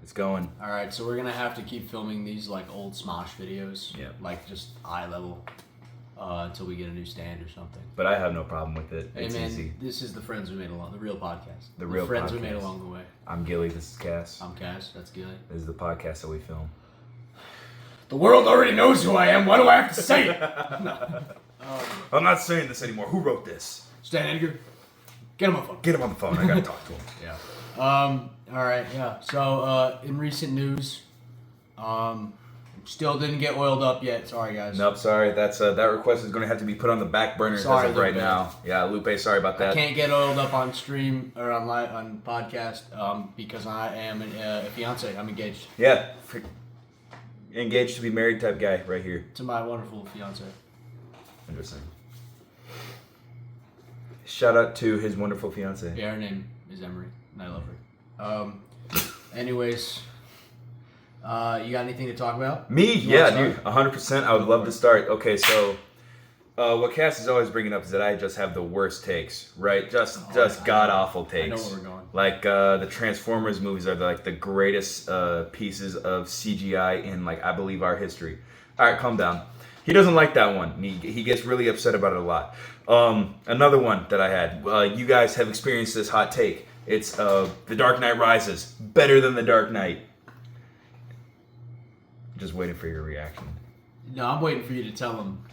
It's going. All right, so we're gonna have to keep filming these like old Smosh videos. Yeah. Like just eye level, until we get a new stand or something. But I have no problem with it. Hey It's man, easy. this is the friends we made along the real podcast. The real friends podcast. we made along the way. I'm Gilly. This is Cass. I'm Cass. That's Gilly. This is the podcast that we film. The world already knows who I am. Why do I have to say it? I'm not saying this anymore. Who wrote this? Stan Edgar, get him on the phone. Get him on the phone. I gotta talk to him. Yeah. All right. Yeah. So in recent news, still didn't get oiled up yet. Sorry, guys. Nope, sorry. That's that request is going to have to be put on the back burner as of right now. Yeah, Lupe, sorry about that. I can't get oiled up on stream or on live on podcast because I am a fiance. I'm engaged. Yeah, engaged to be married type guy right here. To my wonderful fiance. Interesting. Shout out to his wonderful fiance. Yeah, her name is Emery, and I love her. Anyways, you got anything to talk about? Me? Yeah, dude, 100%. I would love to start. Okay, so what Cass is always bringing up is that I just have the worst takes, right? Just god awful takes. I know where we're going. Like the Transformers movies are the greatest pieces of CGI in I believe our history. All right, calm down. He doesn't like that one. He gets really upset about it a lot. Another one that I had. You guys have experienced this hot take. It's The Dark Knight Rises. Better than The Dark Knight. Just waiting for your reaction. No, I'm waiting for you to tell him.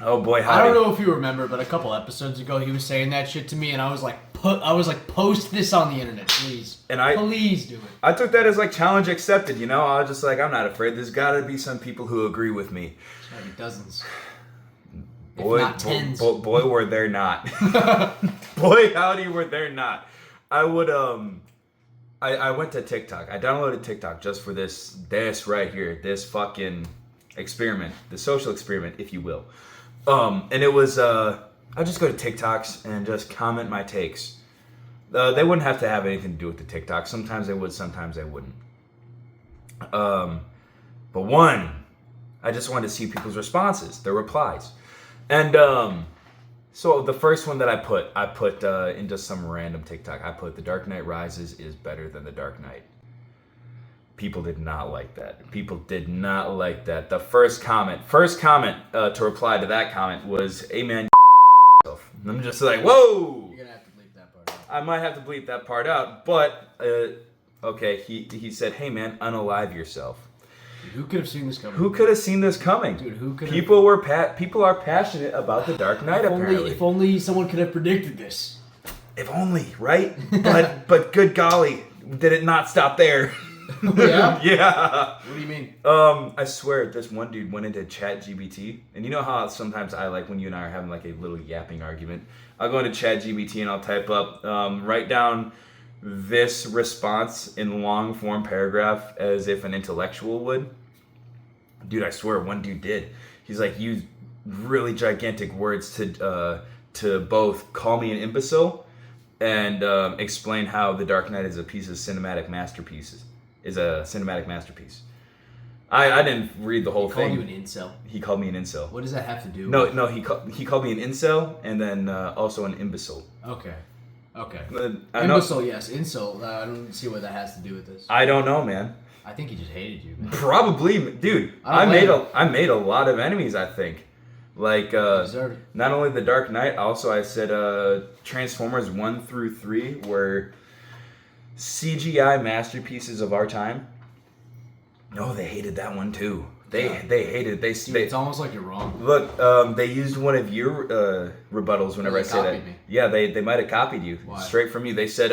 Oh boy, I don't know if you remember, but a couple episodes ago he was saying that shit to me, and I was like, post this on the internet, please. Please do it. I took that as challenge accepted. I was just I'm not afraid. There's got to be some people who agree with me. There's got to be dozens. Boy, if not tens. Boy, were there not. Boy, howdy, were there not. I would I went to TikTok. I downloaded TikTok just for this right here, this fucking experiment, the social experiment, if you will. And it was I just go to TikToks and just comment my takes. They wouldn't have to have anything to do with the TikTok. Sometimes they would, sometimes they wouldn't. But one, I just wanted to see people's responses, their replies. And so the first one that I put in just some random TikTok, I put The Dark Knight Rises is better than The Dark Knight. People did not like that. People did not like that. The first comment to reply to that comment was, "Hey man, yourself." And I'm just like, whoa. You're gonna have to bleep that part out. I might have to bleep that part out, but okay. He said, "Hey man, unalive yourself." Dude, who could have seen this coming? Who could have seen this coming? Dude, who could? People are passionate about The Dark Knight. Apparently, if only someone could have predicted this. If only, right? but good golly, did it not stop there? Yeah? Yeah. What do you mean? I swear, this one dude went into ChatGPT, and you know how sometimes I when you and I are having a little yapping argument, I'll go into ChatGPT and I'll type up, write down this response in long form paragraph as if an intellectual would. Dude, I swear, one dude did. He's used really gigantic words to both call me an imbecile and explain how The Dark Knight is a cinematic masterpiece. I didn't read the whole thing. He called you an incel. He called me an incel. What does that have to do? No, he called me an incel and then also an imbecile. Okay. Imbecile, yes. Incel. I don't see what that has to do with this. I don't know, man. I think he just hated you, man. Probably, dude. I made a lot of enemies. I think, not only The Dark Knight. Also, I said Transformers 1 through 3 were CGI masterpieces of our time. No, they hated that one too. They hated it. Dude, it's almost like you're wrong. Look, they used one of your rebuttals whenever I say that. Me. Yeah, they might have copied you. Why? Straight from you. They said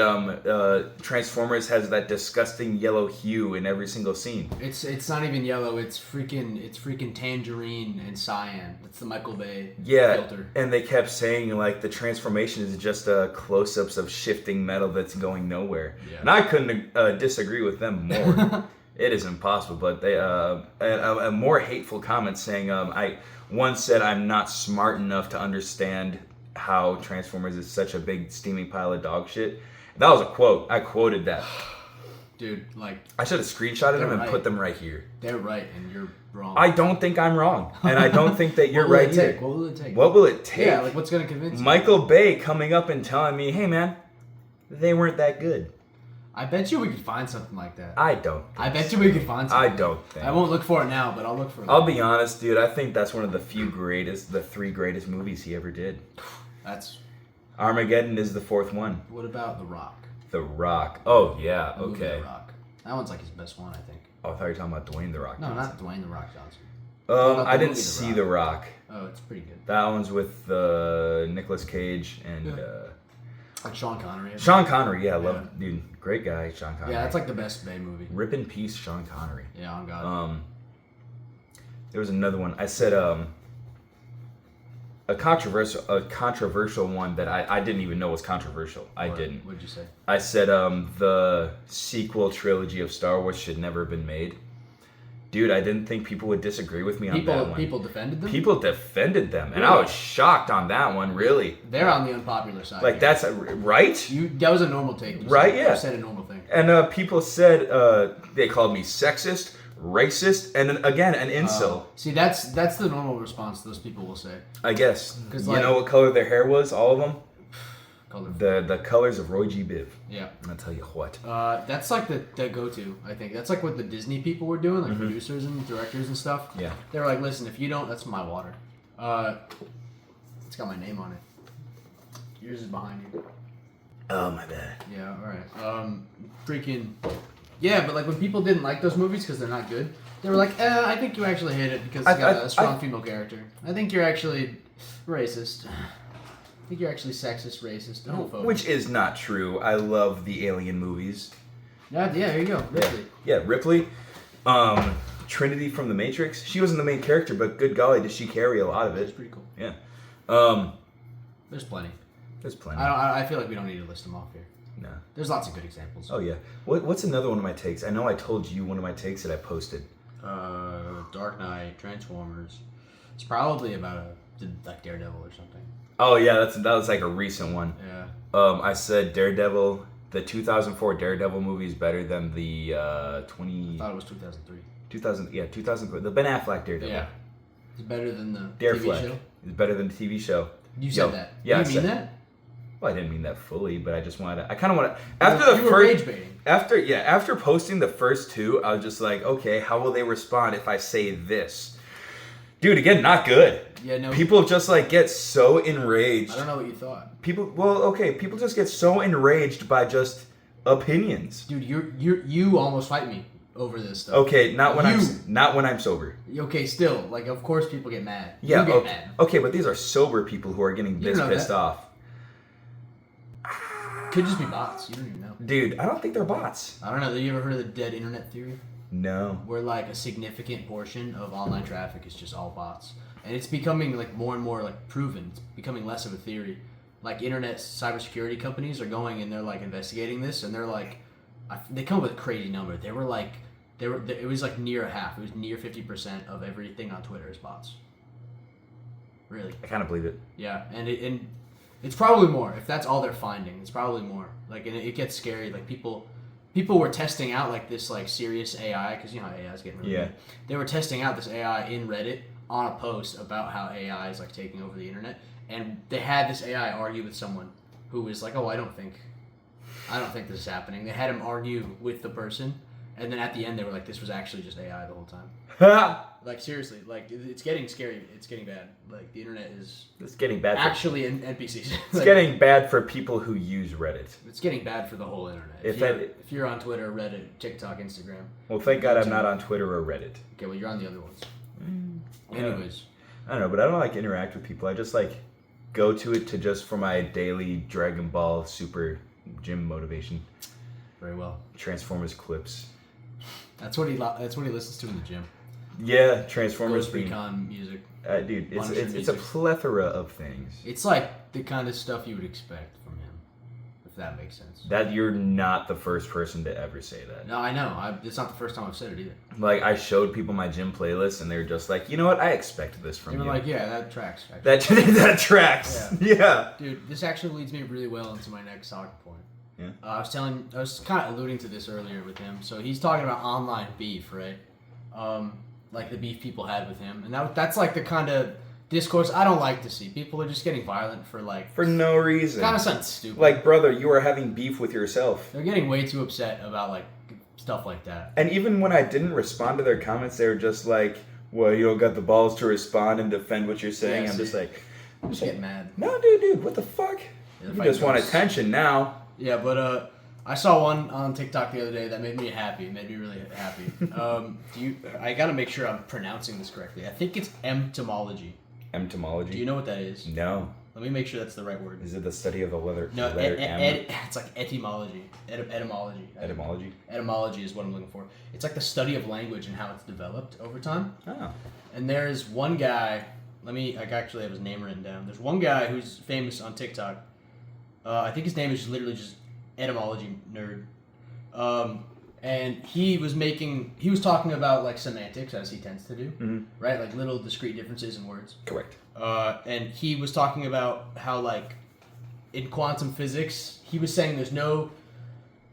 Transformers has that disgusting yellow hue in every single scene. It's not even yellow. It's freaking tangerine and cyan. It's the Michael Bay filter. And they kept saying the transformation is just close-ups of shifting metal that's going nowhere. Yeah. And I couldn't disagree with them more. It is impossible, but they a more hateful comment saying I once said I'm not smart enough to understand how Transformers is such a big steaming pile of dog shit. That was a quote. I quoted that. Dude, I should have screenshotted them and put them right here. They're right, and you're wrong. I don't think I'm wrong, and I don't think that you're right either. What will it take? What will it take? Yeah, what's gonna convince you? Michael Bay coming up and telling me, "Hey man, they weren't that good." I bet you we could find something like that. I don't. I bet you we could find something. I don't think. I won't look for it now, but I'll look for it. I'll be honest, dude. I think that's one of the three greatest movies he ever did. That's. Armageddon is the fourth one. What about The Rock? The Rock. Oh yeah. The movie Okay. The Rock. That one's like his best one, I think. Oh, I thought you were talking about Dwayne The Rock No, not Dwayne The Rock Johnson. I didn't see The Rock. Oh, it's pretty good. That one's with Nicolas Cage and like Sean Connery. Sean Connery. Yeah, I love dude. Great guy, Sean Connery. Yeah, that's like the best Bay movie. Rip in peace, Sean Connery. Yeah, on God. There was another one. I said a controversial one that I didn't even know was controversial. I didn't. What'd you say? I said the sequel trilogy of Star Wars should never have been made. Dude, I didn't think people would disagree with me on that one. People defended them? People defended them, and really? I was shocked on that one, really. They're on the unpopular side. Like, that's, right? That was a normal take. Right, yeah. You said a normal thing. And people said, they called me sexist, racist, and then, again, an incel. See, that's the normal response those people will say. I guess. You like, know what color their hair was, all of them? Colorful. The colors of Roy G. Biv. Yeah. I'll tell you what. That's like the go-to, I think. That's like what the Disney people were doing, like producers and directors and stuff. Yeah. They were like, listen, if you don't, that's my water. It's got my name on it. Yours is behind you. Oh, my bad. Yeah, alright. Yeah, but like when people didn't like those movies because they're not good, they were like, I think you actually hate it because it's got a strong female character. I think you're actually racist. I think you're actually sexist, racist, homophobic. Which is not true. I love the Alien movies. Yeah, there you go. Ripley. Yeah, Ripley. Trinity from The Matrix. She wasn't the main character, but good golly, did she carry a lot of it. It's pretty cool. Yeah. There's plenty. There's plenty. I feel like we don't need to list them off here. No. There's lots of good examples. Oh, yeah. What's another one of my takes? I know I told you one of my takes that I posted. Dark Knight, Transformers. It's probably about like Daredevil or something. Oh, yeah, that was like a recent one. Yeah. I said Daredevil, the 2004 Daredevil movie is better than the I thought it was 2003. 2003. The Ben Affleck Daredevil. Yeah. It's better than the Darefleck. TV show. It's better than the TV show. You said that. Yeah, You mean that? Well, I didn't mean that fully, but I just wanted to. I kind of want to. You were rage baiting. After posting the first two, I was just like, okay, how will they respond if I say this? Dude, again, not good. Yeah, no. People just like get so enraged. I don't know what you thought. People just get so enraged by just opinions. Dude, you almost fight me over this stuff. Okay, not when I'm sober. Okay, still, like of course people get mad. Yeah, you get mad. Okay, but these are sober people who are getting this pissed off. Could just be bots. You don't even know. Dude, I don't think they're bots. I don't know. Have you ever heard of the dead internet theory? No. Where like a significant portion of online traffic is just all bots. And it's becoming like more and more like proven. It's becoming less of a theory. Like internet cybersecurity companies are going and they're like investigating this and they're like, they come up with a crazy number. It was like near a half. It was near 50% of everything on Twitter is bots. Really. I kind of believe it. Yeah, and it's probably more. If that's all they're finding, it's probably more. Like, and it gets scary. Like people were testing out like this like serious AI because you know how AI is getting really good. They were testing out this AI in Reddit on a post about how AI is like taking over the internet, and they had this AI argue with someone who was like, "Oh, I don't think this is happening." They had him argue with the person, and then at the end they were like, "This was actually just AI the whole time." Like seriously, like it's getting scary. It's getting bad. Like the internet is. It's getting bad. Actually, in NPCs. It's like, getting bad for people who use Reddit. It's getting bad for the whole internet. If you're on Twitter, Reddit, TikTok, Instagram. Well, thank God I'm not on Twitter or Reddit. Okay, well you're on the other ones. Anyways, I don't know, but I don't like interact with people. I just like go to it for my daily Dragon Ball Super gym motivation. Very well. Transformers clips. That's what he listens to in the gym. Yeah, Transformers. Ghost Recon music. Dude, it's a plethora of things. It's like the kind of stuff you would expect from him, if that makes sense. That you're not the first person to ever say that. No, I know. It's not the first time I've said it either. Like, I showed people my gym playlist, and they were just like, you know what? I expect this from you. They were like, yeah, that tracks. Actually. That tracks. Yeah. Dude, this actually leads me really well into my next talking point. Yeah. I was kind of alluding to this earlier with him. So he's talking about online beef, right? Like the beef people had with him, and that's like the kind of discourse I don't like to see. People are just getting violent for no reason. Kind of something stupid. Like, brother, you are having beef with yourself. They're getting way too upset about like stuff like that. And even when I didn't respond to their comments, they were just like, well, you don't got the balls to respond and defend what you're saying. Yeah, I'm just like, getting mad. No, dude, what the fuck? Yeah, you just want attention now. Yeah, but I saw one on TikTok the other day that made me happy. It made me really happy. I gotta make sure I'm pronouncing this correctly. I think it's entomology. Entomology? Do you know what that is? No. Let me make sure that's the right word. Is it the study of the letter? No, the letter M? it's like etymology. Etymology. Etymology? Etymology is what I'm looking for. It's like the study of language and how it's developed over time. Oh. And there's one guy. I actually have his name written down. There's one guy who's famous on TikTok. I think his name is literally just etymology nerd. And he was talking about like semantics, as he tends to do, right? Like little discrete differences in words. Correct. And he was talking about how like in quantum physics, he was saying there's no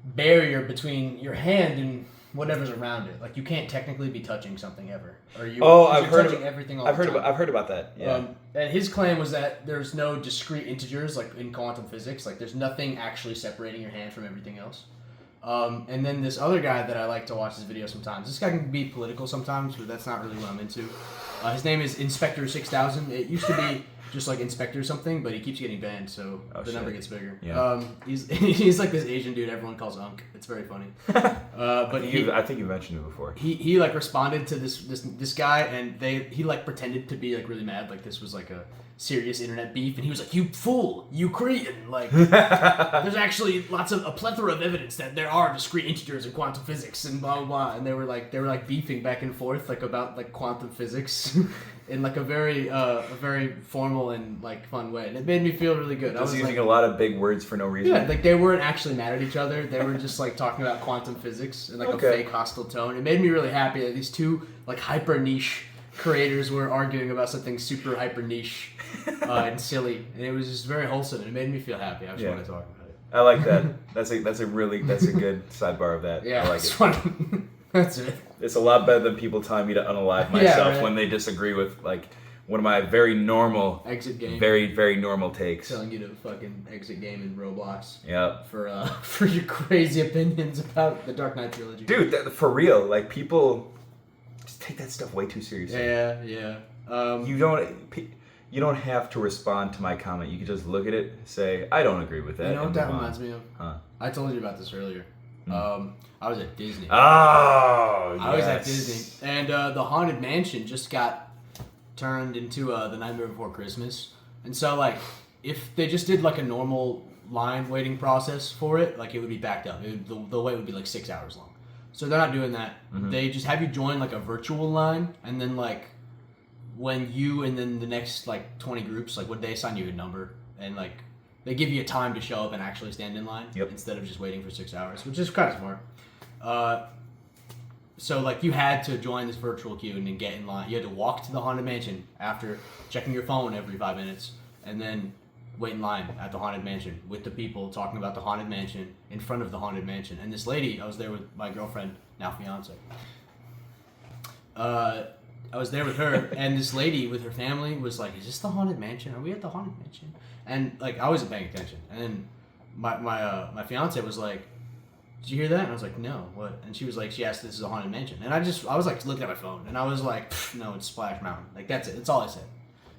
barrier between your hand and whatever's around it. Like you can't technically be touching something ever, or I've heard touching everything all the time. I've heard about that. Yeah. And his claim was that there's no discrete integers like in quantum physics. Like there's nothing actually separating your hand from everything else. And then this other guy that I like to watch his videos sometimes. This guy can be political sometimes, but that's not really what I'm into. His name is Inspector 6000. It used to be just like Inspector something, but he keeps getting banned, so the number gets bigger. Yeah. He's like this Asian dude everyone calls Unk. It's very funny. But I think you mentioned it before. He like responded to this guy, and he like pretended to be like really mad, like this was like a serious internet beef, and he was like, "You fool, you cretin! Like, there's actually a plethora of evidence that there are discrete integers in quantum physics and blah blah blah." And they were like beefing back and forth like about like quantum physics in like a very formal and like fun way, and it made me feel really good. Just using a lot of big words for no reason. Yeah, like they weren't actually mad at each other. They were just like talking about quantum physics in like a fake hostile tone. It made me really happy that these two like hyper niche creators were arguing about something super hyper niche and silly, and it was just very wholesome, and it made me feel happy. I just want to talk about it. I like that. That's a good sidebar of that. Yeah, I like it. That's it. It's a lot better than people telling me to unalive myself when they disagree with like one of my very normal exit game, very very normal takes. Telling you to fucking exit game in Roblox. Yep. For your crazy opinions about the Dark Knight trilogy. Dude, for real, like people just take that stuff way too seriously. Yeah. You don't have to respond to my comment. You can just look at it, say, I don't agree with that. You know what that reminds me of? Huh? I told you about this earlier. I was at Disney. Oh, yes. I was at Disney. And the Haunted Mansion just got turned into the Nightmare Before Christmas. And so, like, if they just did, like, a normal line waiting process for it, like, it would be backed up. The wait would be, like, 6 hours long. So they're not doing that. Mm-hmm. They just have you join, like, a virtual line, and then, like, when you and then the next like 20 groups, like would they assign you a number and like they give you a time to show up and actually stand in line instead of just waiting for 6 hours, which is kind of smart. So like you had to join this virtual queue and then get in line. You had to walk to the Haunted Mansion after checking your phone every 5 minutes and then wait in line at the Haunted Mansion with the people talking about the Haunted Mansion in front of the Haunted Mansion. And this lady, I was there with my girlfriend, now fiance. I was there with her, and this lady with her family was like, "Is this the Haunted Mansion? Are we at the Haunted Mansion?" And like I wasn't paying attention. And then my fiance was like, "Did you hear that?" And I was like, "No, what?" And she was like, "She asked, this is a Haunted Mansion." And I was like looking at my phone, and I was like, "No, it's Splash Mountain." Like that's it. That's all I said.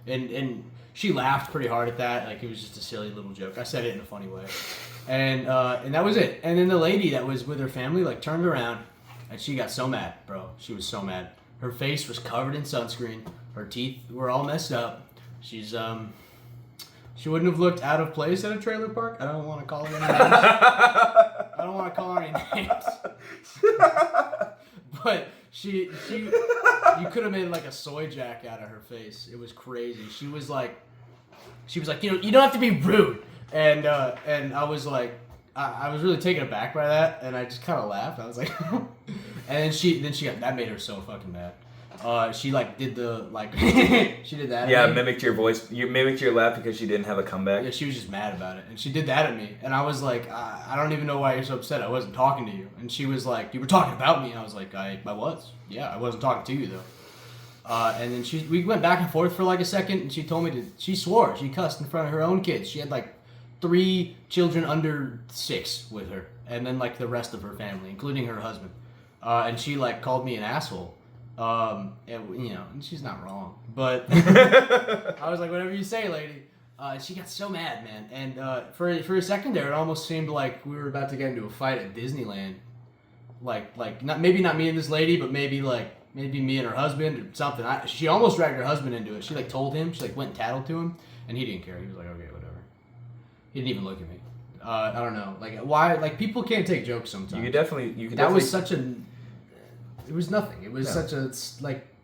And she laughed pretty hard at that. Like it was just a silly little joke. I said it in a funny way, and that was it. And then the lady that was with her family like turned around, and she got so mad, bro. She was so mad. Her face was covered in sunscreen. Her teeth were all messed up. She wouldn't have looked out of place at a trailer park. I don't want to call her any names. But you could have made like a soy jack out of her face. It was crazy. She was like, you don't have to be rude. And I was like, I was really taken aback by that, and I just kind of laughed. I was like, and then she got that made her so fucking mad. She like did the like she did that. Yeah, mimicked your voice. You mimicked your laugh because she didn't have a comeback. Yeah, she was just mad about it, and she did that at me, and I was like, I don't even know why you're so upset. I wasn't talking to you, and she was like, you were talking about me, and I was like, I was. Yeah, I wasn't talking to you though. And then we went back and forth for like a second, and she told me she swore, she cussed in front of her own kids. She had like 3 children under 6 with her, and then like the rest of her family, including her husband. And she like called me an asshole. And, and she's not wrong, but I was like, whatever you say, lady. She got so mad, man. And for a second there, it almost seemed like we were about to get into a fight at Disneyland. Like not me and this lady, but maybe me and her husband or something. She almost dragged her husband into it. She like told him. She like went and tattled to him, and he didn't care. He was like, okay, whatever. He didn't even look at me. I don't know. Like why? Like people can't take jokes sometimes. You could definitely. That was such a. It was nothing. It was such a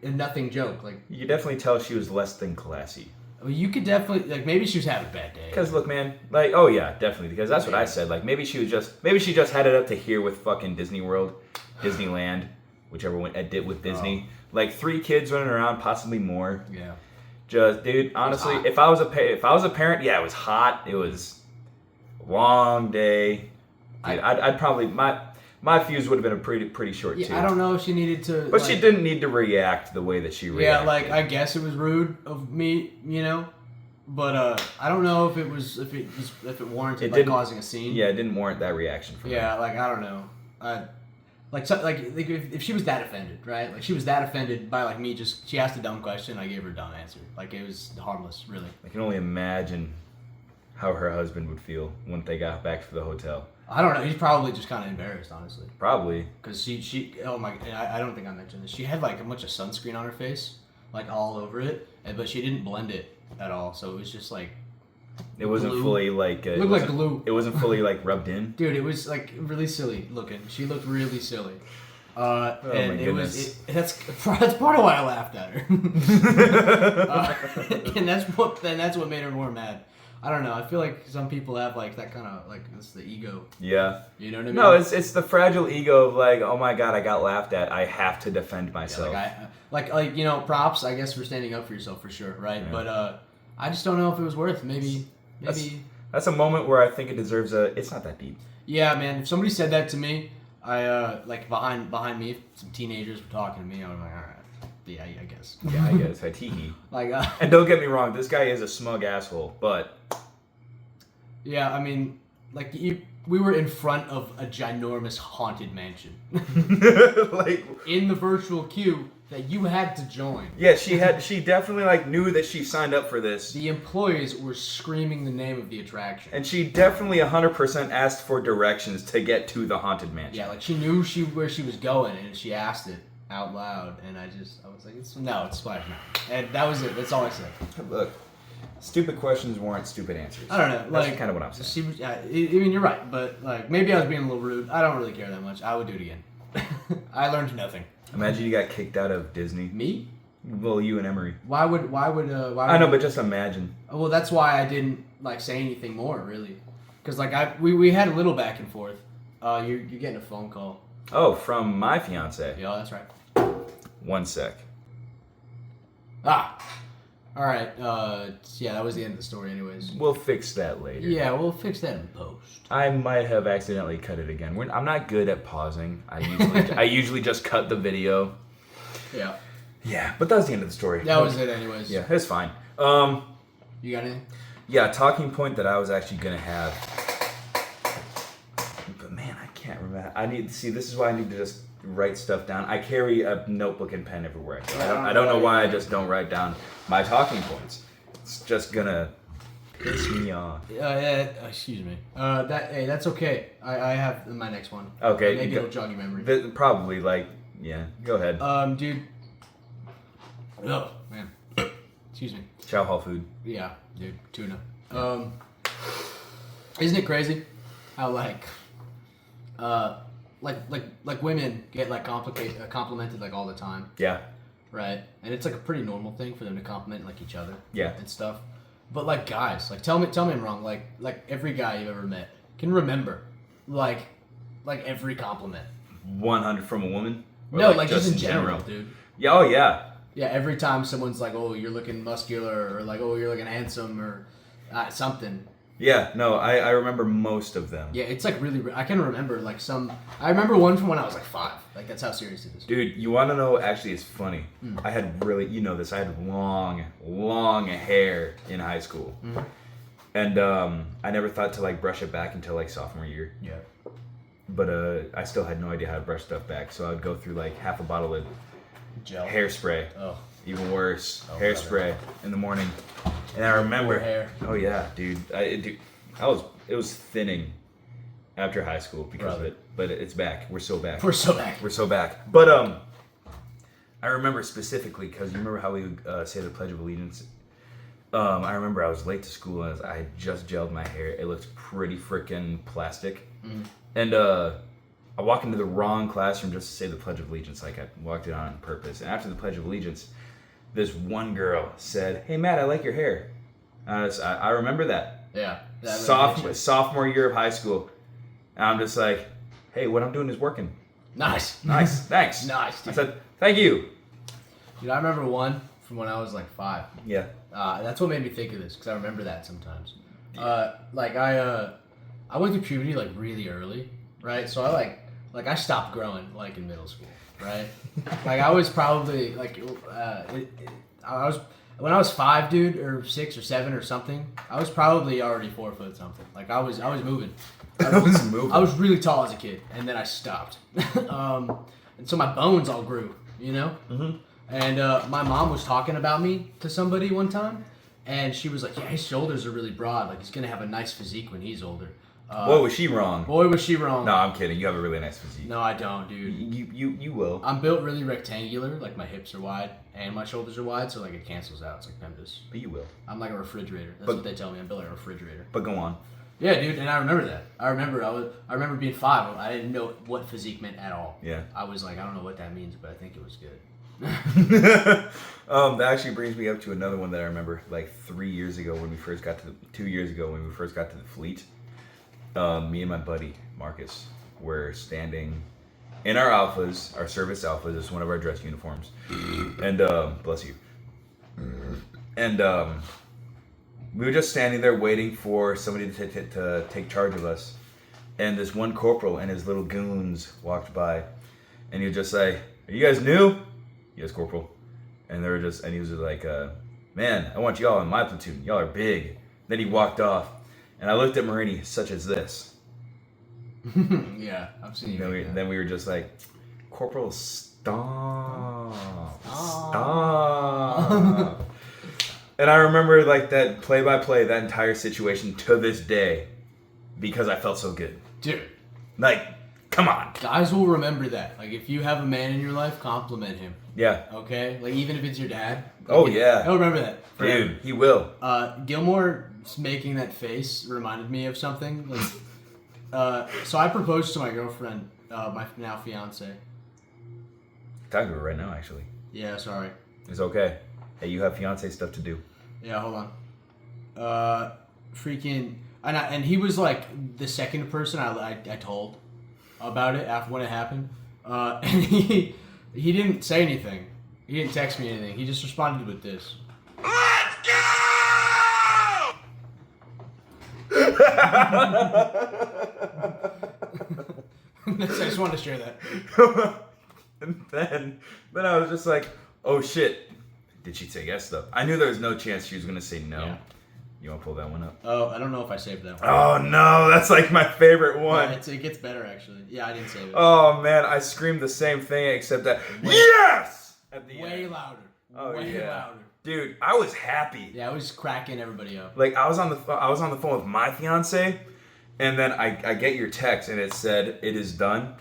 a nothing joke. Like you could definitely tell she was less than classy. You could definitely maybe she was having a bad day. Because look, man, like oh yeah, definitely. Because that's what I said. Like maybe she just had it up to here with fucking Disney World, Disneyland, whichever one I did with Disney. Like 3 kids running around, possibly more. Yeah. Just dude, honestly, if I was a parent, yeah, it was hot. It was a long day. Dude, I'd probably my fuse would have been a pretty short too. I don't know if she needed to. But she didn't need to react the way that she reacted. Yeah, like I guess it was rude of me, but I don't know if it warranted causing a scene. Yeah, it didn't warrant that reaction from her. Yeah, like I don't know. If she was that offended, right? Like she was that offended by like me she asked a dumb question, I gave her a dumb answer. Like it was harmless, really. I can only imagine how her husband would feel when they got back to the hotel. I don't know. He's probably just kind of embarrassed, honestly. Probably. Because she oh my, I don't think I mentioned this. She had like a bunch of sunscreen on her face, like all over it, but she didn't blend it at all. So it was just like. It wasn't glue. fully like. It looked like glue. It wasn't fully like rubbed in. Dude, it was like really silly looking. She looked really silly. Oh and my goodness. That's part of why I laughed at her. And that's what made her more mad. I don't know. I feel like some people have like that kind of like it's the ego. Yeah. You know what I mean? No, it's the fragile ego of like, oh my god, I got laughed at. I have to defend myself. Yeah, like props. I guess for standing up for yourself for sure, right? Yeah. But I just don't know if it was worth. Maybe. That's a moment where I think it deserves a. It's not that deep. Yeah, man. If somebody said that to me, I like behind me, if some teenagers were talking to me, I was like, all right. Yeah, I guess. Yeah, I guess. Hee. Like, and don't get me wrong, this guy is a smug asshole, but yeah, I mean, like we were in front of a ginormous haunted mansion, like in the virtual queue that you had to join. Yeah, she definitely like knew that she signed up for this. The employees were screaming the name of the attraction, and she definitely 100% asked for directions to get to the haunted mansion. Yeah, like she knew where she was going, and she asked it out loud, and I was like, it's Splash Mountain, and that was it. That's all I said. Look, stupid questions warrant stupid answers. I don't know. That's like kind of what I'm saying. She was, I mean, you're right, but like maybe I was being a little rude. I don't really care that much. I would do it again. I learned nothing. Imagine you got kicked out of Disney. Me? Well, you and Emery. Why would I know, but just imagine. Well, that's why I didn't like say anything more, really, because like we had a little back and forth. You're getting a phone call. Oh, from my fiance. Yeah, that's right. 1 sec. All right. Yeah, that was the end of the story, anyways. We'll fix that later. Yeah, we'll fix that in post. I might have accidentally cut it again. I'm not good at pausing. I usually just cut the video. Yeah. Yeah, but that was the end of the story. That was it, anyways. Yeah, it's fine. You got anything? Yeah, a talking point that I was actually gonna have. But man, I can't remember. This is why I need to just write stuff down. I carry a notebook and pen everywhere. I don't know why I just don't write down my talking points. It's just gonna piss me off. Excuse me. That's okay. I have my next one. Okay. Maybe it'll jog your memory. Probably, yeah. Go ahead. Dude. Oh, man. Excuse me. Chow hall food. Yeah, dude. Tuna. Isn't it crazy how like women get like complimented like all the time? Yeah. Right? And it's like a pretty normal thing for them to compliment like each other. Yeah. And stuff. But like guys, like tell me I'm wrong. Like every guy you've ever met can remember like every compliment. 100 from a woman? Or No, like just in general, dude. Yeah, oh yeah. Yeah, every time someone's like, "Oh, you're looking muscular," or like, "Oh, you're looking handsome," or something. Yeah, no, I remember most of them. Yeah, it's like really. I can remember like some. I remember one from when I was like 5. Like that's how serious it is. Dude, you want to know? Actually, it's funny. I had really, you know this. I had long hair in high school, and I never thought to like brush it back until like sophomore year. Yeah. But I still had no idea how to brush stuff back, so I would go through like half a bottle of Gel. hairspray. Oh. Even worse, Oh, hairspray in the morning. And I remember. Hair. Oh yeah, dude. It was thinning after high school because of it, but it's back. We're so back. We're so back. We're so back. But I remember specifically because you remember how we would say the Pledge of Allegiance. I remember I was late to school and I had just gelled my hair. It looked pretty freaking plastic, and I walked into the wrong classroom just to say the Pledge of Allegiance. Like I walked it on purpose. And after the Pledge of Allegiance, this one girl said, "Hey Matt, I like your hair." I remember that. Yeah. Sophomore year of high school. And I'm just like, "Hey, what I'm doing is working." Nice. Thanks. Nice. Dude. I said, "Thank you." Dude, I remember one from when I was like 5. Yeah. That's what made me think of this because I remember that sometimes. Like I went through puberty like really early, right? So I stopped growing like in middle school, right? Like I was probably like I was when I was 5, dude, or 6 or 7 or something. I was probably already 4 foot something. Like I was moving. I was moving. I was really tall as a kid, and then I stopped. And so my bones all grew, you know. Mm-hmm. And my mom was talking about me to somebody one time, and she was like, "Yeah, his shoulders are really broad. Like he's gonna have a nice physique when he's older." Boy, was she wrong. Boy, was she wrong. No, I'm kidding. You have a really nice physique. No, I don't, dude. You will. I'm built really rectangular. Like my hips are wide and my shoulders are wide, so like it cancels out. It's like PEMDAS. But you will. I'm like a refrigerator. That's what they tell me. I'm built like a refrigerator. But go on. Yeah, dude, and I remember that. I remember being 5. I didn't know what physique meant at all. Yeah. I was like, I don't know what that means, but I think it was good. That actually brings me up to another one that I remember like 2 years ago when we first got to the fleet. Me and my buddy Marcus were standing in our alphas, our service alphas. It's one of our dress uniforms, and bless you. And we were just standing there waiting for somebody to take charge of us. And this one corporal and his little goons walked by, and he was just like, "Are you guys new?" "Yes, corporal." And they were just, and he was just like, "Man, I want y'all in my platoon. Y'all are big." Then he walked off, and I looked at Marini, such as this. Yeah, I've seen you. Then we were just like, "Corporal, stop. Stop." And I remember like that play-by-play, that entire situation to this day, because I felt so good. Dude. Like, come on. Guys will remember that. Like, if you have a man in your life, compliment him. Yeah. Okay? Like, even if it's your dad. Oh, yeah. He'll remember that. Dude, he will. Gilmore making that face reminded me of something. Like, so I proposed to my girlfriend, my now fiance. Talking to her right now, actually. Yeah, sorry. It's okay. Hey, you have fiance stuff to do. Yeah, hold on. And he was like the second person I told about it after when it happened. And he didn't say anything. He didn't text me anything. He just responded with this. Let's go! I just wanted to share that. And then I was just like, oh shit. Did she say yes though? I knew there was no chance she was gonna say no. Yeah. You wanna pull that one up? Oh, I don't know if I saved that one. Oh no, that's like my favorite one. Yeah, it gets better actually. Yeah, I didn't save it. Oh man, I screamed the same thing except that yes at the way end. louder. Oh way yeah, louder. dude, I was happy. Yeah, I was cracking everybody up. Like I was on the phone with my fiance, and then I get your text and it said it is done.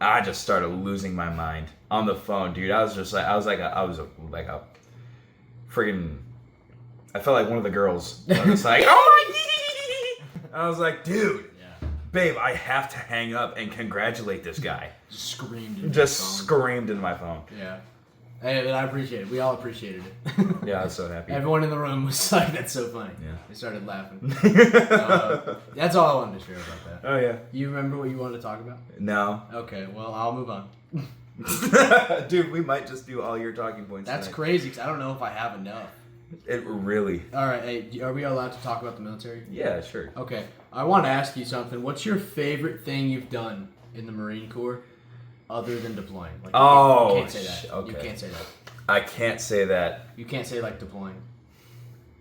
I just started losing my mind on the phone, dude. I was like a friggin'. I felt like one of the girls. I was like, oh my! I was like, dude, yeah. Babe, I have to hang up and congratulate this guy. Just screamed into my phone. Yeah. Hey, I appreciate it. We all appreciated it. Yeah, I was so happy. Everyone in the room was like, that's so funny. Yeah. They started laughing. That's all I wanted to share about that. Oh, yeah. You remember what you wanted to talk about? No. Okay, well, I'll move on. Dude, we might just do all your talking points That's tonight. crazy, because I don't know if I have enough. It really. All right, hey, are we allowed to talk about the military? Yeah, sure. Okay, I want to ask you something. What's your favorite thing you've done in the Marine Corps other than deploying? Like, you can't say that. Okay. You can't say that. I can't say that. You can't say like deploying.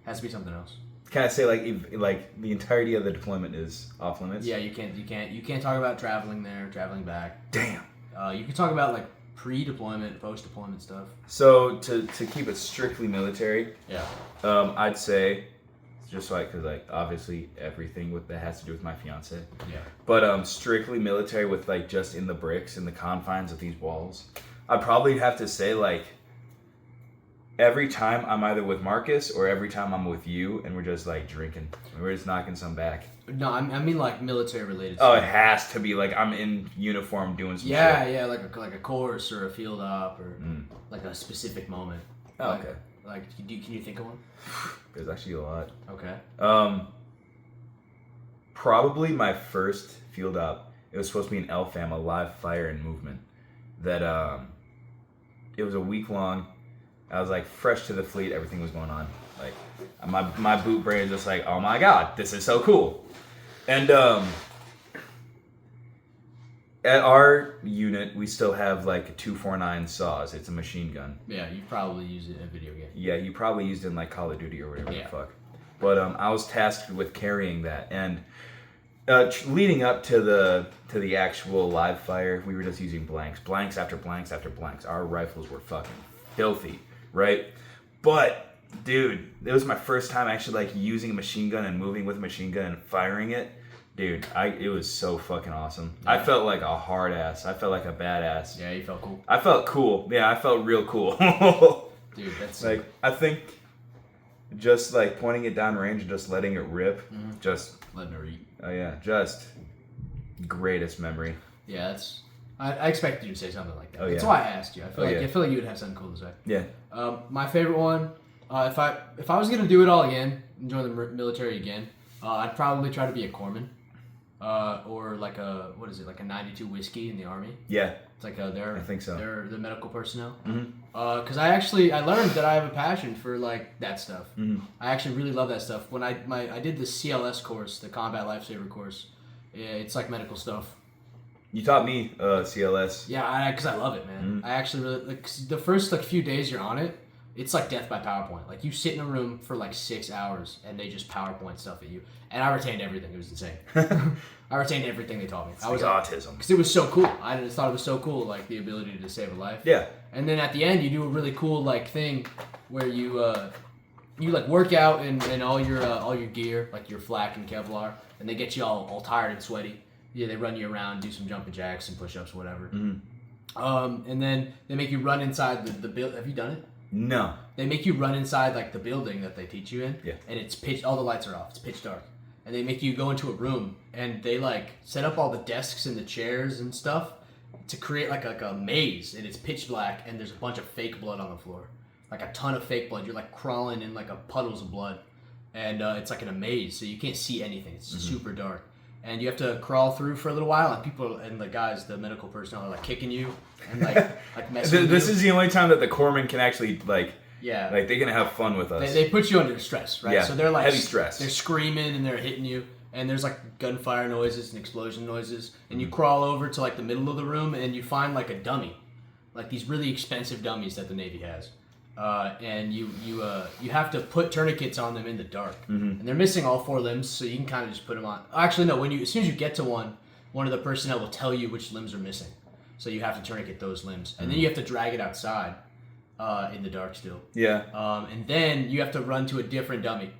Has to be something else. Can I say like the entirety of the deployment is off limits? Yeah, you can't talk about traveling there, traveling back. Damn. You can talk about like pre-deployment, post-deployment stuff. So to keep it strictly military, Yeah. I'd say just like because like obviously everything that has to do with my fiance. Yeah. But strictly military with like just in the bricks in the confines of these walls, I'd probably have to say like every time I'm either with Marcus or every time I'm with you and we're just like drinking, we're just knocking some back. No, I mean like military related Oh, stuff. it has to be like I'm in uniform doing some Yeah, shit. yeah, like a course or a field op or like a specific moment. Oh, Like- okay. Like, can you think of one? There's actually a lot. Okay. Probably my first field op. It was supposed to be an LFAM, a live fire and movement. That it was a week long. I was like fresh to the fleet. Everything was going on. Like my boot brain is just like, oh my god, this is so cool. And at our unit, we still have like a 249 saws. It's a machine gun. Yeah, you probably use it in a video game. Yeah, you probably used it in like Call of Duty or whatever Yeah. the fuck. But I was tasked with carrying that, and leading up to the actual live fire, we were just using blanks after blanks after blanks. Our rifles were fucking filthy, right? But dude, it was my first time actually like using a machine gun and moving with a machine gun and firing it. Dude, it was so fucking awesome. Yeah. I felt like a hard ass. I felt like a badass. Yeah, you felt cool. I felt cool. Yeah, I felt real cool. Dude, that's like I think just like pointing it down range and just letting it rip, just letting her eat. oh yeah, just greatest memory. Yeah, that's. I expected you to say something like that. Oh, That's yeah. why I asked you. I feel yeah. I feel like you would have something cool to say. Yeah. My favorite one. If I was gonna do it all again, join the military again, I'd probably try to be a corpsman, or like a like a 92 whiskey in the army. Yeah. It's like I think so. They're the medical personnel. Mm-hmm. Because I learned that I have a passion for like that stuff. Mm-hmm. I actually really love that stuff. When I did the CLS course, the Combat Lifesaver course, it's like medical stuff. You taught me CLS. Yeah, because I love it, man. Mm-hmm. I actually really like 'cause the first like few days you're on it. It's like death by PowerPoint. Like you sit in a room for like 6 hours and they just PowerPoint stuff at you. And I retained everything. It was insane. I retained everything they taught me. It's like autism. Because it was so cool. I just thought it was so cool, like the ability to save a life. Yeah. And then at the end, you do a really cool like thing where you like work out in all your gear, like your flak and Kevlar, and they get you all tired and sweaty. Yeah, they run you around, do some jumping jacks, some push-ups, whatever. Mm-hmm. And then they make you run inside the build. Have you done it? No. They make you run inside like the building that they teach you in. Yeah. And it's pitch. All the lights are off. It's pitch dark. And they make you go into a room and they like set up all the desks and the chairs and stuff to create like a maze. And it's pitch black and there's a bunch of fake blood on the floor, like a ton of fake blood. You're like crawling in like a puddles of blood, and it's like in a maze, so you can't see anything. It's super dark. And you have to crawl through for a little while, and people and the guys, the medical personnel, are like kicking you and like messing with This you. is the only time that the corpsmen can actually like Yeah. they're gonna have fun with us. They put you under stress, right? Yeah, So they're like heavy stress. They're screaming and they're hitting you, and there's like gunfire noises and explosion noises, and you crawl over to like the middle of the room and you find like a dummy, like these really expensive dummies that the Navy has, and you have to put tourniquets on them in the dark, and they're missing all 4 limbs, so you can kind of just put them on. Actually, no. As soon as you get to one of the personnel will tell you which limbs are missing, so you have to tourniquet those limbs, and then you have to drag it outside. In the dark still. Yeah. And then you have to run to a different dummy.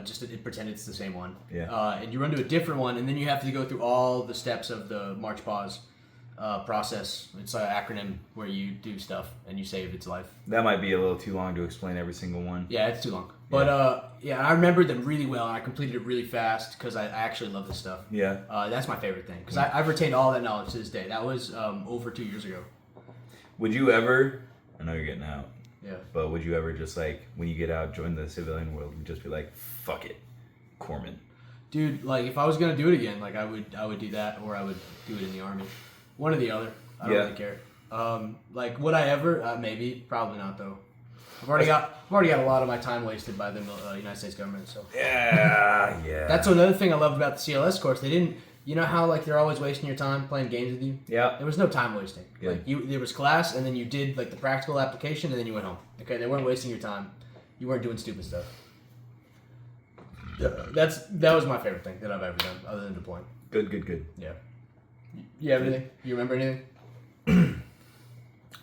Just to pretend it's the same one. Yeah. And you run to a different one, and then you have to go through all the steps of the march pause process. It's an acronym where you do stuff and you save its life. That might be a little too long to explain every single one. Yeah, it's too long. But yeah, I remembered them really well, and I completed it really fast because I actually love this stuff. Yeah. That's my favorite thing because I've retained all that knowledge to this day. That was over 2 years ago. Would you ever? I know you're getting out. Yeah. But would you ever just like when you get out, join the civilian world, and just be like, fuck it, corpsman? Dude, like if I was gonna do it again, like I would do that, or I would do it in the army, one or the other. I don't really care. Like would I ever? Maybe, probably not though. I've already got a lot of my time wasted by the United States government. So yeah. That's another thing I loved about the CLS course. They didn't, you know how like they're always wasting your time playing games with you. Yeah. There was no time wasting. Good. Like there was class, and then you did like the practical application, and then you went home. Okay, they weren't wasting your time. You weren't doing stupid stuff. Yeah. That was my favorite thing that I've ever done, other than deploying. Good. Yeah. You have anything? You remember anything?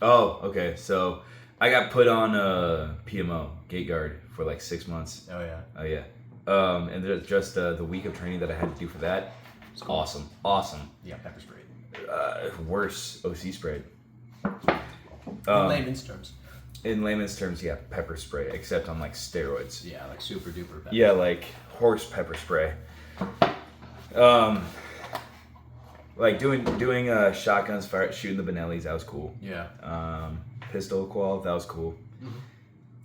Oh, okay. So I got put on a PMO, gate guard, for like 6 months. Oh yeah. And there's just the week of training that I had to do for that. It's awesome. Yeah, pepper spray. Worse OC spray. In layman's terms. In layman's terms, yeah, pepper spray, except on like steroids. Yeah, like super duper pepper. Yeah, like horse pepper spray. Like doing shotguns, shooting the Benellis, that was cool. Yeah. Pistol qual, that was cool.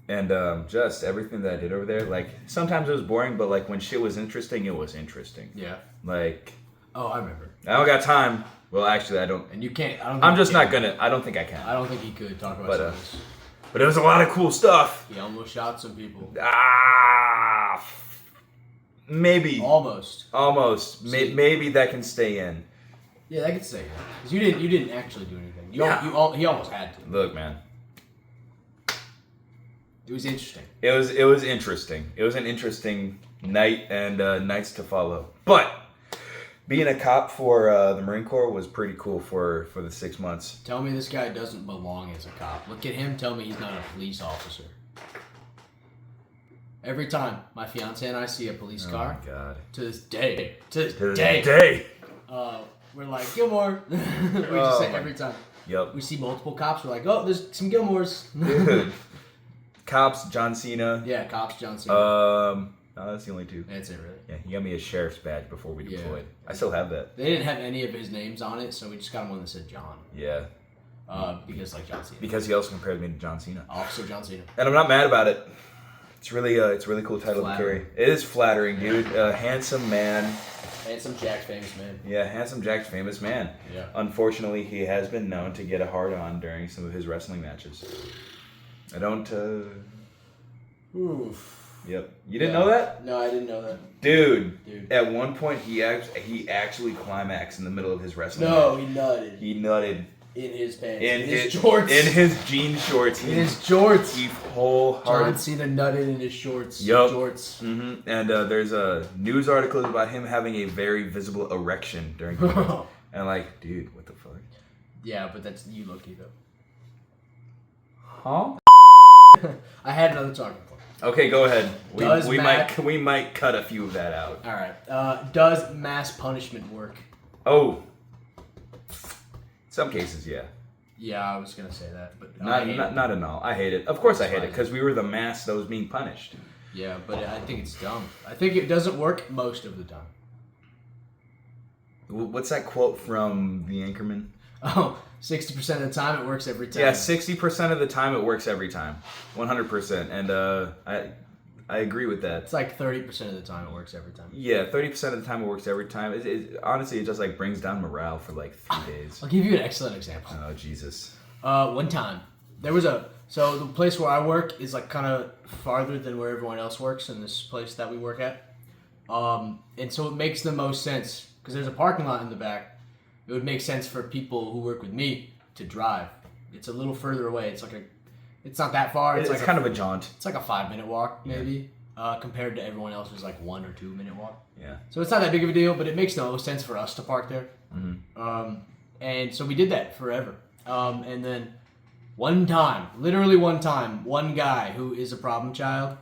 And just everything that I did over there, like sometimes it was boring, but like when shit was interesting, it was interesting. Yeah. Like. Oh, I remember. I don't got time. Well, actually, I don't. And you can't. I'm just not gonna. I don't think I can. I don't think he could talk about some of this. But it was a lot of cool stuff. He almost shot some people. Maybe. Almost. Maybe that can stay in. Yeah, that could stay in. Because you didn't actually do anything. He almost had to. Look, man. It was interesting. It was interesting. It was an interesting night and nights to follow. But being a cop for the Marine Corps was pretty cool for the 6 months. Tell me this guy doesn't belong as a cop. Look at him. Tell me he's not a police officer. Every time my fiance and I see a police car, my God. to this day, we're like, Gilmore. We just say every time. Yep. We see multiple cops, we're like, oh, there's some Gilmores. Dude. Cops, John Cena. Yeah, cops, John Cena. No, that's the only two. That's it, really. Yeah, he got me a sheriff's badge before we deployed. I still have that. They didn't have any of his names on it, so we just got him one that said John. Yeah. Because like John Cena. Because he also compared me to John Cena. Officer John Cena. And I'm not mad about it. It's really a really cool title to carry. It is flattering, dude. Handsome man. Handsome Jack's famous man. Yeah, handsome Jack's famous man. Yeah. Unfortunately, he has been known to get a hard on during some of his wrestling matches. I don't. Oof. Yep. You didn't know that? No, I didn't know that. Dude. At one point, he actually climaxed in the middle of his wrestling match. No, he nutted. He nutted. In his pants. In his shorts. In his jean shorts. In his shorts. He wholehearted. John Cena nutted in his shorts. Yup. Shorts. Mm-hmm. And there's a news article about him having a very visible erection during the match. And like, dude, what the fuck? Yeah, but that's you lucky though. Huh? I had another talking point. Okay, go ahead. We might cut a few of that out. All right. Does mass punishment work? Oh. Some cases, yeah. Yeah, I was gonna say that, but not in all. I hate it. Of course, I hate it because we were the mass that was being punished. Yeah, but I think it's dumb. I think it doesn't work most of the time. What's that quote from The Anchorman? Oh, 60% of the time it works every time. Yeah, 60% of the time it works every time. 100%. And I agree with that. It's like 30% of the time it works every time. Yeah, 30% of the time it works every time. Honestly, it just like brings down morale for like 3 days. I'll give you an excellent example. Oh, Jesus. One time, there was so the place where I work is like kind of farther than where everyone else works in this place that we work at. And so it makes the most sense because there's a parking lot in the back. It would make sense for people who work with me to drive. It's a little further away. It's not that far. It's like kind of a jaunt. It's like a 5-minute walk, maybe, compared to everyone else's like 1 or 2 minute walk. Yeah. So it's not that big of a deal, but it makes no sense for us to park there. Mm-hmm. And so we did that forever. And then literally one time, one guy who is a problem child,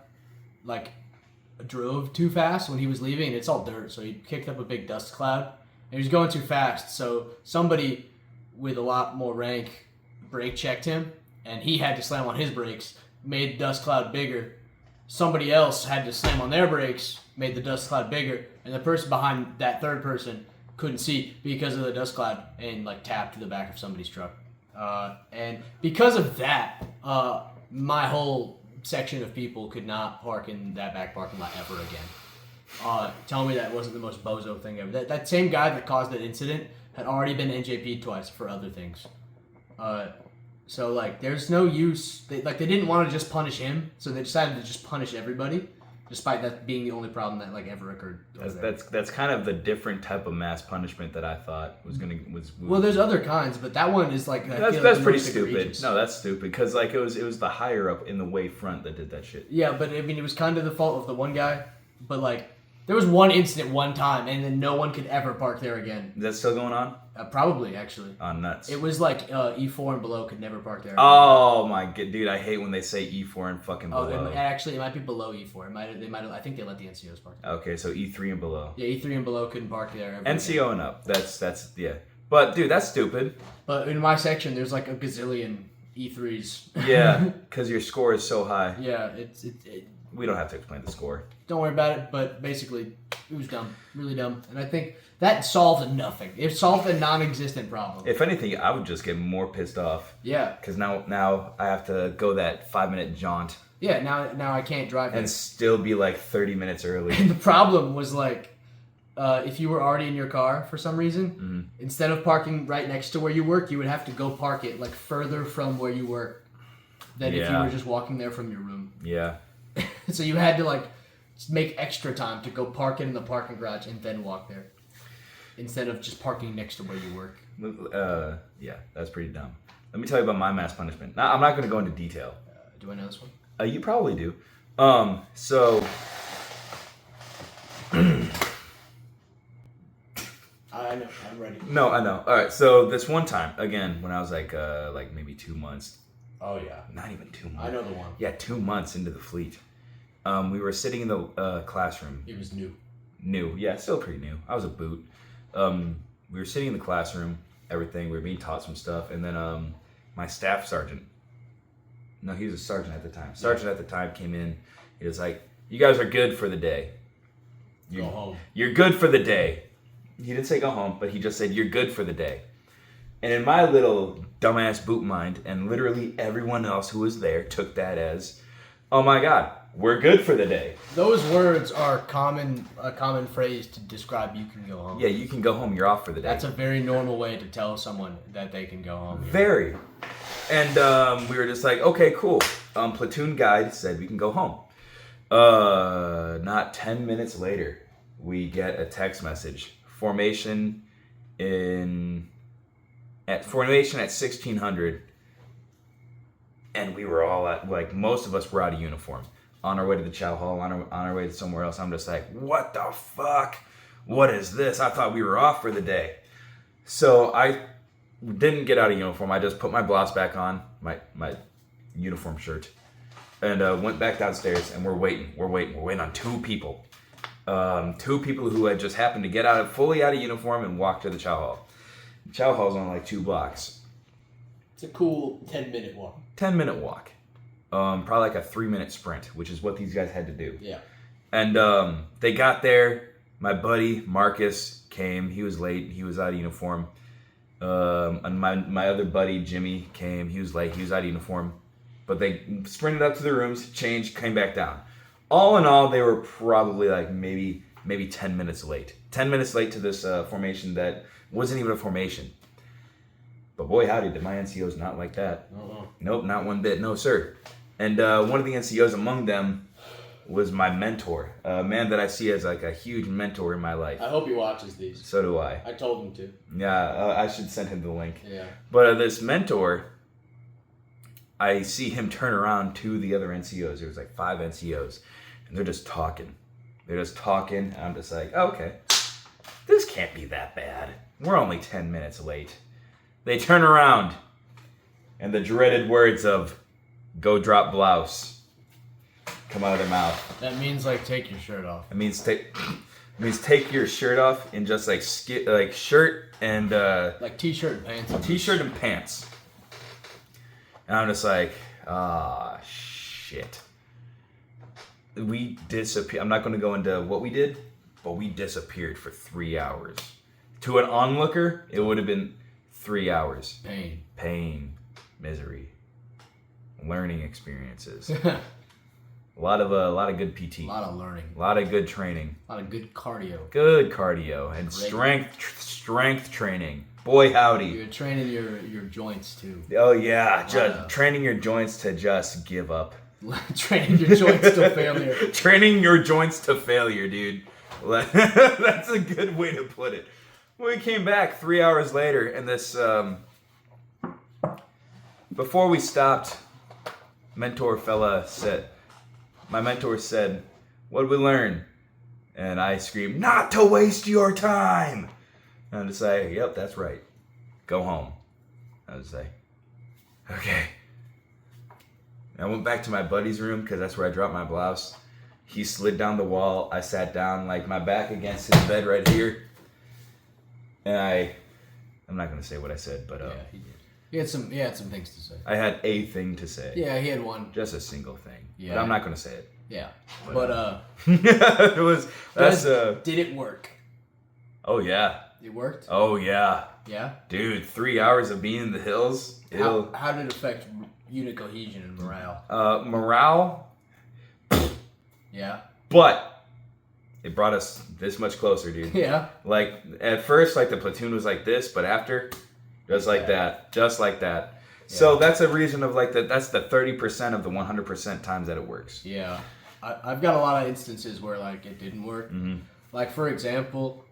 like, drove too fast when he was leaving, and it's all dirt, so he kicked up a big dust cloud, and he was going too fast. So somebody with a lot more rank brake checked him, and he had to slam on his brakes, made the dust cloud bigger. Somebody else had to slam on their brakes, made the dust cloud bigger, and the person behind that third person couldn't see because of the dust cloud and like tapped the back of somebody's truck. And because of that, my whole section of people could not park in that back parking lot ever again. Tell me that wasn't the most bozo thing ever. That same guy that caused that incident had already been NJP'd twice for other things. So like, there's no use. They didn't want to just punish him, so they decided to just punish everybody, despite that being the only problem that like ever occurred. That's kind of the different type of mass punishment that I thought was. Well, there's other kinds, but that one is like that's pretty stupid. Egregious. No, that's stupid because like it was the higher up in the way front that did that shit. Yeah, but I mean it was kind of the fault of the one guy, but like there was one incident one time, and then no one could ever park there again. Is that still going on? Probably, actually. Oh, nuts. It was like E4 and below could never park there. Oh my god, dude! I hate when they say E4 and fucking below. Actually, it might be below E4. I think they let the NCOs park there. Okay, so E3 and below. Yeah, E3 and below couldn't park there. NCO and up. That's yeah. But dude, that's stupid. But in my section, there's like a gazillion E3s. Yeah, because your score is so high. Yeah, we don't have to explain the score. Don't worry about it, but basically, it was dumb. Really dumb. And I think that solved nothing. It solved a non-existent problem. If anything, I would just get more pissed off. Yeah. Because now I have to go that 5-minute jaunt. Yeah, now I can't drive and still be like 30 minutes early. And the problem was like, if you were already in your car for some reason, instead of parking right next to where you work, you would have to go park it like further from where you work than if you were just walking there from your room. Yeah. So you had to like make extra time to go park it in the parking garage and then walk there, instead of just parking next to where you work. Yeah, that's pretty dumb. Let me tell you about my mass punishment. Now, I'm not going to go into detail. Do I know this one? You probably do. So... I know. I'm ready. No, I know. All right. So this one time, again, when I was like maybe 2 months. Oh yeah. Not even 2 months. I know the one. Yeah, 2 months into the fleet. We were sitting in the classroom. It was new. New, yeah, still pretty new. I was a boot. We were sitting in the classroom, everything. We were being taught some stuff, and then my staff sergeant. No, he was a sergeant at the time. Sergeant at the time came in. He was like, "You guys are good for the day. Go home. You're good for the day." He didn't say go home, but he just said, "You're good for the day." And in my little dumbass boot mind, and literally everyone else who was there took that as, "Oh my God, we're good for the day." Those words are a common phrase to describe you can go home. Yeah, you can go home. You're off for the day. That's a very normal way to tell someone that they can go home. Very. And we were just like, okay, cool. Platoon guide said we can go home. Not 10 minutes later, we get a text message. Formation at 1600. And we were all at, like, most of us were out of uniform. On our way to the chow hall, on our way to somewhere else. I'm just like, what the fuck? What is this? I thought we were off for the day. So I didn't get out of uniform. I just put my blouse back on, my uniform shirt, and went back downstairs, and we're waiting. We're waiting on 2 people. 2 people who had just happened to get fully out of uniform and walk to the chow hall. The chow hall's on like 2 blocks. It's a cool 10-minute walk. 10-minute walk. Probably like a 3-minute sprint, which is what these guys had to do. Yeah. And they got there. My buddy Marcus came. He was late. He was out of uniform. And my other buddy Jimmy came. He was late. He was out of uniform. But they sprinted up to the rooms, changed, came back down. All in all, they were probably like maybe 10 minutes late. 10 minutes late to this formation that wasn't even a formation. But boy, howdy, did my NCOs not like that. Uh-uh. Nope, not one bit. No, sir. And one of the NCOs among them was my mentor. A man that I see as like a huge mentor in my life. I hope he watches these. So do I. I told him to. Yeah, I should send him the link. Yeah. But this mentor, I see him turn around to the other NCOs. There was like 5 NCOs. And they're just talking. And I'm just like, oh, okay. This can't be that bad. We're only 10 minutes late. They turn around, and the dreaded words of "go drop blouse" come out of their mouth. That means like take your shirt off. It means take your shirt off and just like shirt and like t-shirt and pants. T-shirt and pants. And I'm just like, shit. We disappeared. I'm not going to go into what we did, but we disappeared for 3 hours. To an onlooker, it would have been 3 hours. Pain. Misery. Learning experiences. A lot of good PT. A lot of learning. A lot of good training. A lot of good cardio. Good cardio and strength training. Boy, howdy. You're training your joints too. Oh yeah, just training your joints to just give up. Training your joints to failure. Training your joints to failure, dude. That's a good way to put it. We came back 3 hours later, and this before we stopped, my mentor said, "What did we learn?" And I screamed, "Not to waste your time." And I just say, "Yep, that's right. Go home." I was like, "Okay." I went back to my buddy's room because that's where I dropped my blouse. He slid down the wall. I sat down, like my back against his bed right here. And I'm not gonna say what I said, but yeah, he did. He had some things to say. I had a thing to say. Yeah, he had one. Just a single thing. Yeah. But I'm not gonna say it. Yeah. But it was did it work? Oh yeah. It worked? Oh yeah. Yeah? Dude, 3 hours of being in the hills. How did it affect unit cohesion and morale? Morale. Yeah. But it brought us this much closer, dude. Yeah. Like at first, like the platoon was like this, but after, just like that. Yeah. So that's a reason of like that's the 30% of the 100% times that it works. Yeah. I've got a lot of instances where like it didn't work. Mm-hmm. Like for example,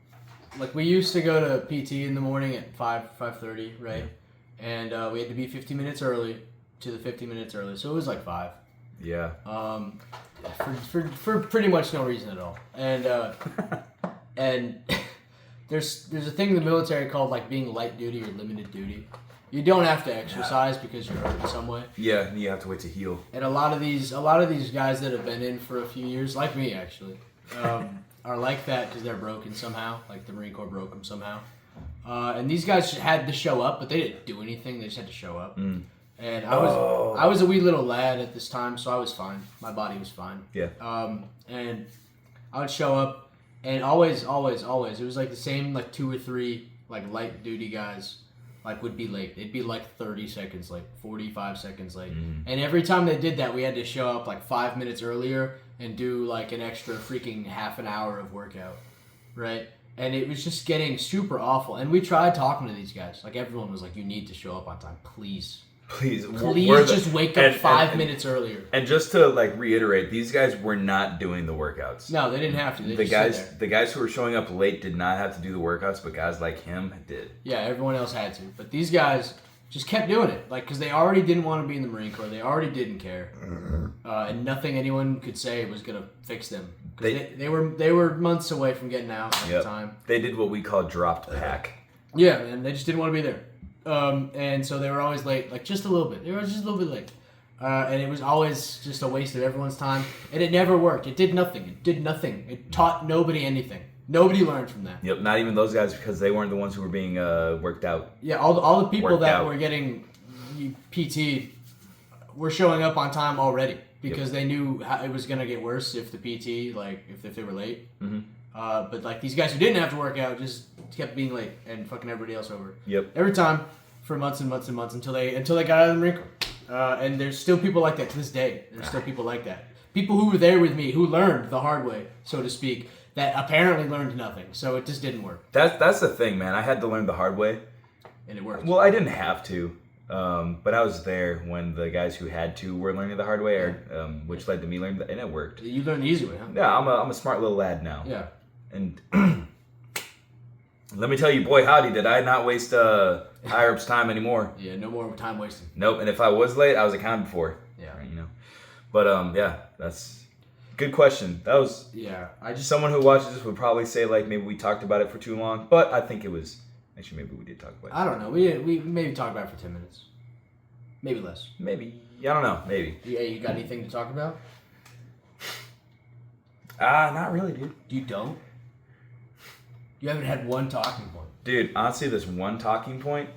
like we used to go to PT in the morning at 5:30, right? Yeah. And we had to be 50 minutes early to the 50 minutes early, so it was like 5. Yeah. For pretty much no reason at all. And and there's a thing in the military called like being light duty or limited duty. You don't have to exercise because you're hurt in some way. Yeah, you have to wait to heal. And a lot of these guys that have been in for a few years, like me actually, are like that because they're broken somehow. Like the Marine Corps broke them somehow. And these guys had to show up, but they didn't do anything. They just had to show up. Mm. And I was a wee little lad at this time, so I was fine. My body was fine. Yeah. And I would show up, and always, it was like the same like 2 or 3 like light duty guys like would be late. They'd be like 30 seconds late, 45 seconds late. Mm. And every time they did that, we had to show up like 5 minutes earlier and do like an extra freaking half an hour of workout, right? And it was just getting super awful. And we tried talking to these guys. Like everyone was like, "You need to show up on time, please." Please just wake up 5 minutes earlier. And just to like reiterate, these guys were not doing the workouts. No, they didn't have to. The guys who were showing up late did not have to do the workouts, but guys like him did. Yeah, everyone else had to, but these guys just kept doing it, like because they already didn't want to be in the Marine Corps. They already didn't care, and nothing anyone could say was gonna fix them. They were months away from getting out at the time. They did what we call dropped pack. Yeah, and they just didn't want to be there. And so they were always late, like just a little bit. They were just a little bit late. And it was always just a waste of everyone's time. And it never worked. It did nothing. It taught nobody anything. Nobody learned from that. Yep, not even those guys because they weren't the ones who were being worked out. Yeah, all the people that were getting PT were showing up on time already because they knew how it was going to get worse if the PT, like, if they were late. Mm-hmm. But like these guys who didn't have to work out just kept being late and fucking everybody else over. Yep. Every time for months and months and months until they got out of the Marine Corps. And there's still people like that to this day. There's still people like that. People who were there with me who learned the hard way, so to speak, that apparently learned nothing. So it just didn't work. That's the thing, man. I had to learn the hard way. And it worked. Well, I didn't have to. But I was there when the guys who had to were learning the hard way, which led to me learning, and it worked. You learned the easy way, huh? Yeah, I'm a smart little lad now. Yeah. And let me tell you, boy howdy, did I not waste higher ups' time anymore. Yeah, no more time wasting. Nope, and if I was late, I was accounted for. Yeah. Right, you know. But yeah, that's good question. That was someone who watches this would probably say like maybe we talked about it for too long, but I think it was actually maybe we did talk about it. I don't know. We maybe talked about it for 10 minutes. Maybe less. Maybe. I don't know. Maybe. Yeah, you got anything to talk about? Not really, dude. You don't? You haven't had one talking point. Dude, honestly, this one talking point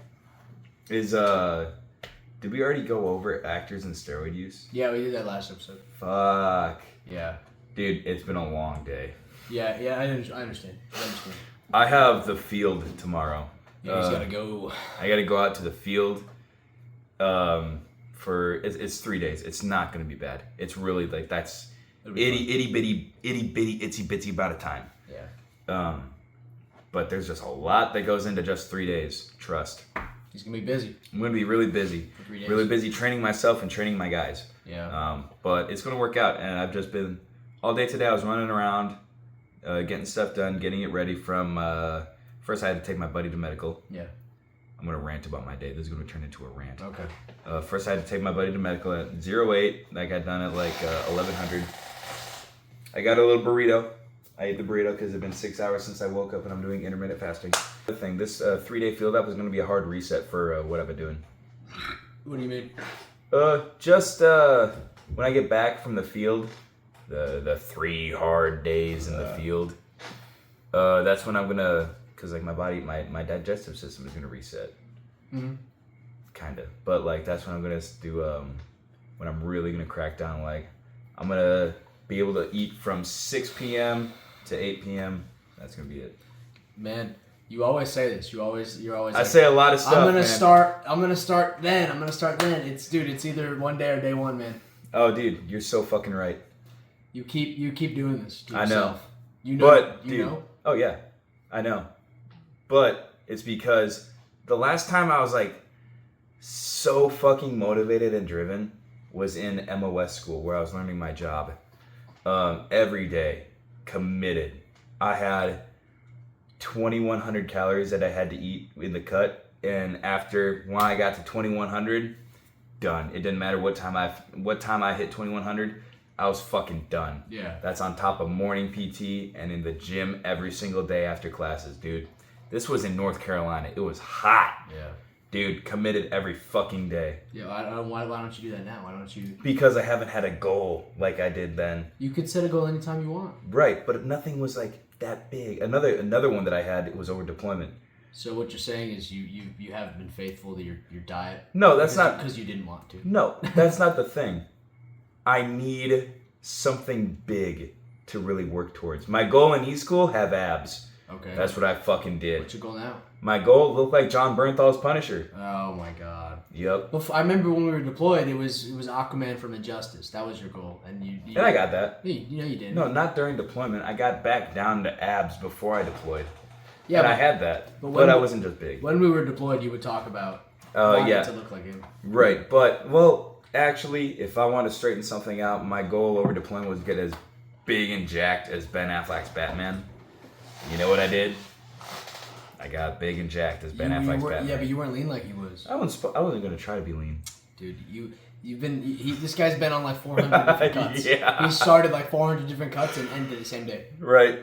is, did we already go over actors and steroid use? Yeah, we did that last episode. Fuck. Yeah. Dude, it's been a long day. Yeah, I understand. I have the field tomorrow. Yeah, you just gotta go. I gotta go out to the field, for, it's 3 days. It's not gonna be bad. It's really, like, itty bitty itsy bitsy about a time. Yeah. But there's just a lot that goes into just 3 days. Trust. He's gonna be busy. I'm gonna be really busy. For 3 days. Really busy training myself and training my guys. Yeah. But it's gonna work out, and I've just been all day today. I was running around, getting stuff done, getting it ready from. First, I had to take my buddy to medical. Yeah. I'm gonna rant about my day. This is gonna turn into a rant. Okay. First, I had to take my buddy to medical at 08. I got done at like 1100. I got a little burrito. I ate the burrito because it's been 6 hours since I woke up, and I'm doing intermittent fasting. The thing, this 3-day field up is gonna be a hard reset for what I've been doing. What do you mean? Just when I get back from the field, the 3 hard days in the field. That's when I'm gonna. Because, like, my body, my digestive system is going to reset. Mm-hmm. Kind of. But, like, that's when I'm going to do, when I'm really going to crack down. Like, I'm going to be able to eat from 6 p.m. to 8 p.m. That's going to be it. Man, you always say this. You're always I like, say a lot of stuff, I'm going to man. start then. It's either one day or day one, man. Oh, dude, you're so fucking right. You keep doing this to yourself. I know. You know. But, you dude, know? Oh, yeah. I know. But it's because the last time I was like so fucking motivated and driven was in MOS school where I was learning my job. Every day, committed. I had 2,100 calories that I had to eat in the cut, and when I got to 2,100, done. It didn't matter what time I hit 2,100. I was fucking done. Yeah. That's on top of morning PT and in the gym every single day after classes, dude. This was in North Carolina. It was hot. Yeah. Dude, committed every fucking day. Yeah, why don't you do that now? Why don't you... Because I haven't had a goal like I did then. You could set a goal anytime you want. Right, but nothing was like that big. Another one that I had was over deployment. So what you're saying is you haven't been faithful to your diet? No, that's not... Because you didn't want to. No, that's not the thing. I need something big to really work towards. My goal in e-school, have abs. Okay. That's what I fucking did. What's your goal now? My goal looked like John Bernthal's Punisher. Oh my god. Yep. I remember when we were deployed, it was Aquaman from Injustice. That was your goal, and you and I got that. You know you didn't. No, not during deployment. I got back down to abs before I deployed. Yeah, and I had that, but I wasn't just big. When we were deployed, you would talk about wanting yeah, to look like him. Right, but well, actually, if I want to straighten something out, my goal over deployment was to get as big and jacked as Ben Affleck's Batman. You know what I did? I got big and jacked as Ben Affleck's Batman. Yeah, but you weren't lean like he was. I wasn't gonna try to be lean. Dude, this guy's been on like 400 different cuts. Yeah. He started like 400 different cuts and ended the same day. Right.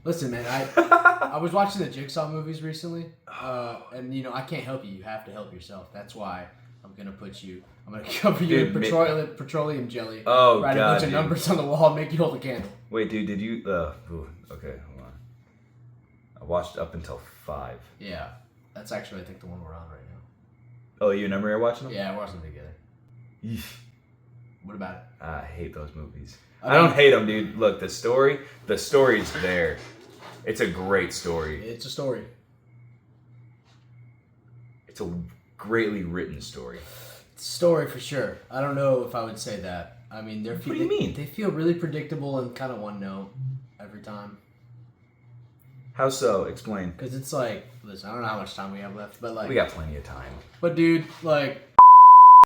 Listen, man, I was watching the Jigsaw movies recently, and I can't help you. You have to help yourself. That's why I'm gonna cover you in petroleum jelly. Oh, write God, a bunch of numbers on the wall and make you hold a candle. Wait, dude, did you? Okay, hold on. I watched up until 5. Yeah, that's actually I think the one we're on right now. Oh, you and Emery are watching them? Yeah, we're watching them together. Yeesh. What about it? I hate those movies. I don't hate them, dude. Look, the story's there. It's a great story. It's a story. It's a greatly written story. It's a story for sure. I don't know if I would say that. I mean, what do you mean? They feel really predictable and kind of one note every time. How so? Explain. Because it's like, listen, I don't know how much time we have left, but like... We got plenty of time. But dude, like...